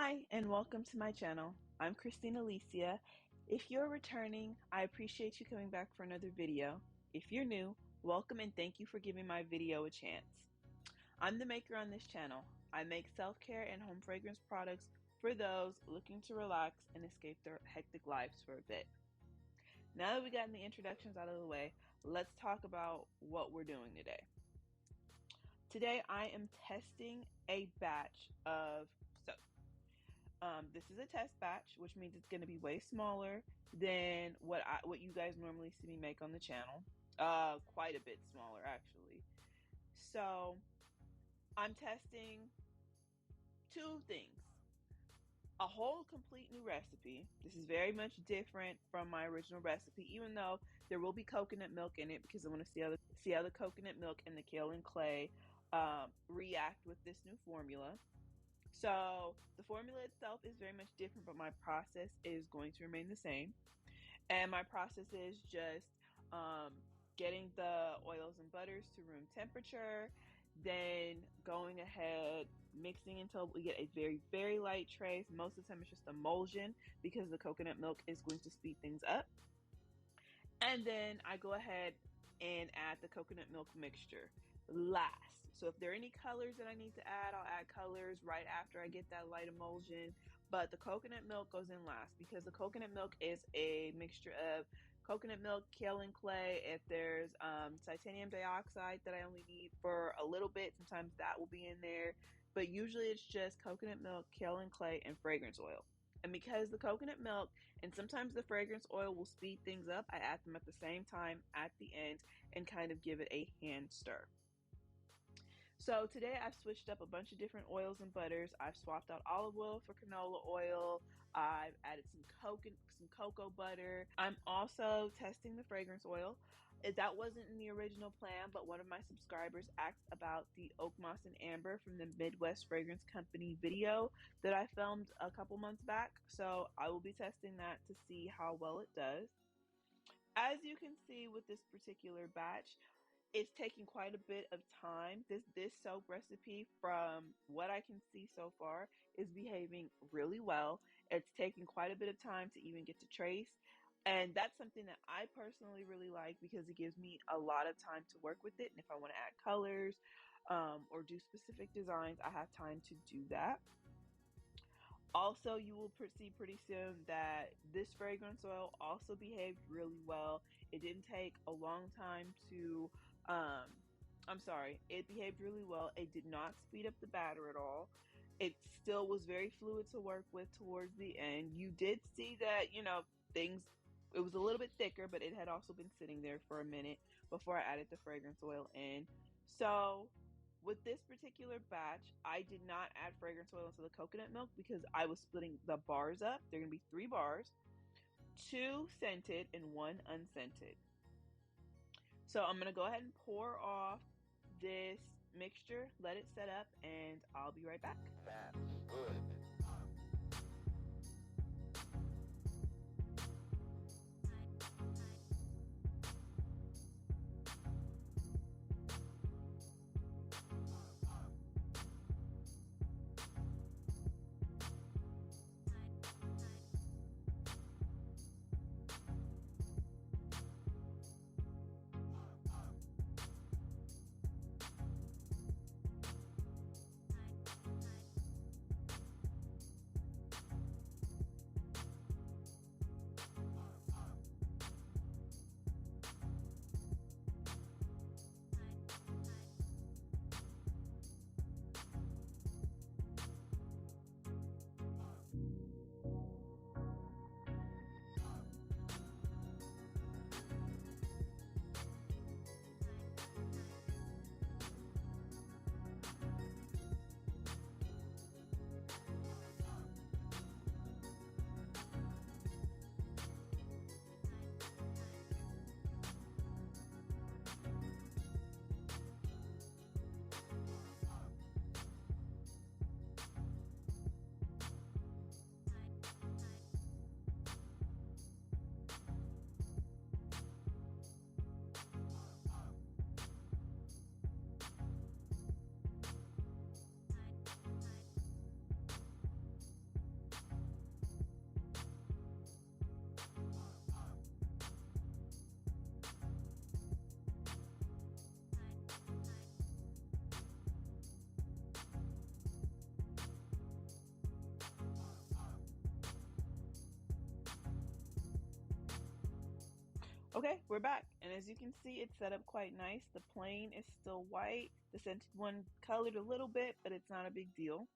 Hi, and welcome to my channel. I'm Christina Alicia. If you're returning, I appreciate you coming back for another video. If you're new, welcome and thank you for giving my video a chance. I'm the maker on this channel. I make self-care and home fragrance products for those looking to relax and escape their hectic lives for a bit. Now that we got the introductions out of the way, let's talk about what we're doing today. Today I am testing a batch of soap. This is a test batch, which means it's going to be way smaller than what you guys normally see me make on the channel. Quite a bit smaller, actually. So I'm testing two things. A whole complete new recipe. This is very much different from my original recipe, even though there will be coconut milk in it because I want to see how the coconut milk and the kale and clay react with this new formula. So the formula itself is very much different, but my process is going to remain the same. And my process is just getting the oils and butters to room temperature, then going ahead, mixing until we get a very, very light trace. Most of the time it's just emulsion because the coconut milk is going to speed things up. And then I go ahead and add the coconut milk mixture last. So if there are any colors that I need to add, I'll add colors right after I get that light emulsion. But the coconut milk goes in last because the coconut milk is a mixture of coconut milk, kale and clay. If there's titanium dioxide that I only need for a little bit, sometimes that will be in there. But usually it's just coconut milk, kale and clay, and fragrance oil. And because the coconut milk and sometimes the fragrance oil will speed things up, I add them at the same time at the end and kind of give it a hand stir. So today I've switched up a bunch of different oils and butters. I've swapped out olive oil for canola oil. I've added some cocoa butter. I'm also testing the fragrance oil. That wasn't in the original plan, but one of my subscribers asked about the Oakmoss Amber from the Midwest Fragrance Company video that I filmed a couple months back. So I will be testing that to see how well it does. As you can see with this particular batch, it's taking quite a bit of time. This soap recipe, from what I can see so far, is behaving really well. It's taking quite a bit of time to even get to trace. And that's something that I personally really like because it gives me a lot of time to work with it. And if I want to add colors or do specific designs, I have time to do that. Also, you will see pretty soon that this fragrance oil also behaved really well. It didn't take a long time to, it behaved really well. It did not speed up the batter at all. It still was very fluid to work with towards the end. You did see that, it was a little bit thicker, but it had also been sitting there for a minute before I added the fragrance oil in. So with this particular batch, I did not add fragrance oil into the coconut milk because I was splitting the bars up. They're going to be 3 bars, 2 scented and 1 unscented. So I'm going to go ahead and pour off this mixture, let it set up, and I'll be right back. That's good. Okay, we're back, and as you can see, it's set up quite nice. The plain is still white, the scented one colored a little bit, but it's not a big deal.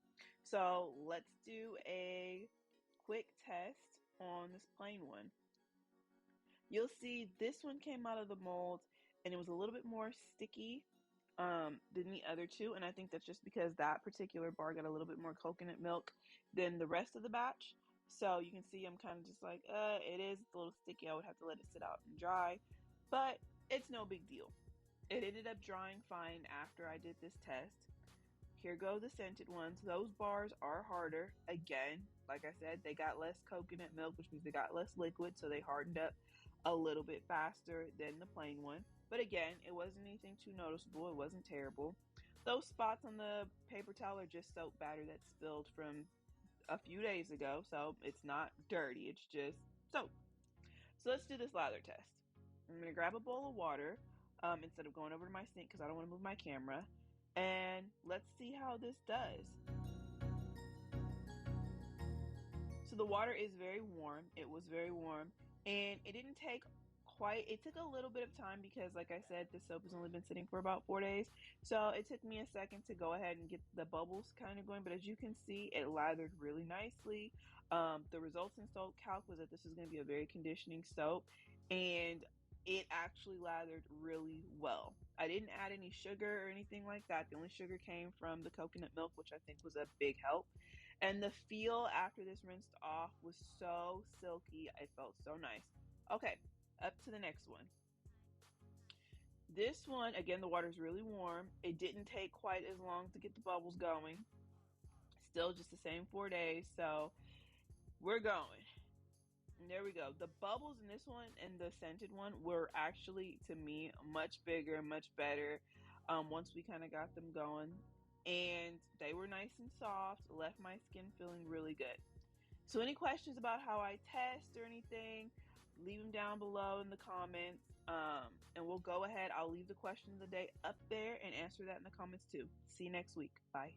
So let's do a quick test on this plain one. You'll see this one came out of the mold and it was a little bit more sticky than the other two, and I think that's just because that particular bar got a little bit more coconut milk than the rest of the batch. So you can see I'm kind of just like, it is a little sticky. I would have to let it sit out and dry, but it's no big deal. It ended up drying fine after I did this test. Here go the scented ones. Those bars are harder. Again, like I said, they got less coconut milk, which means they got less liquid, so they hardened up a little bit faster than the plain one. But again, it wasn't anything too noticeable. It wasn't terrible. Those spots on the paper towel are just soap batter that spilled from a few days ago, so it's not dirty. It's just soap. So let's do this lather test. I'm going to grab a bowl of water instead of going over to my sink because I don't want to move my camera. And let's see how this does. So the water is very warm. It was very warm, and it didn't take it took a little bit of time because, like I said, the soap has only been sitting for about 4 days. So it took me a second to go ahead and get the bubbles kind of going. But as you can see, it lathered really nicely. The results in Soap Calc was that this is going to be a very conditioning soap, and it actually lathered really well. I didn't add any sugar or anything like that. The only sugar came from the coconut milk, which I think was a big help. And the feel after this rinsed off was so silky. It felt so nice. Okay, up to the next one. This one, again, the water's really warm. It didn't take quite as long to get the bubbles going. Still just the same 4 days, so we're going. And there we go. The bubbles in this one and the scented one were actually, to me, much bigger, much better once we kind of got them going. And they were nice and soft, left my skin feeling really good. So any questions about how I test or anything, leave them down below in the comments, and we'll go ahead. I'll leave the question of the day up there and answer that in the comments too. See you next week. Bye.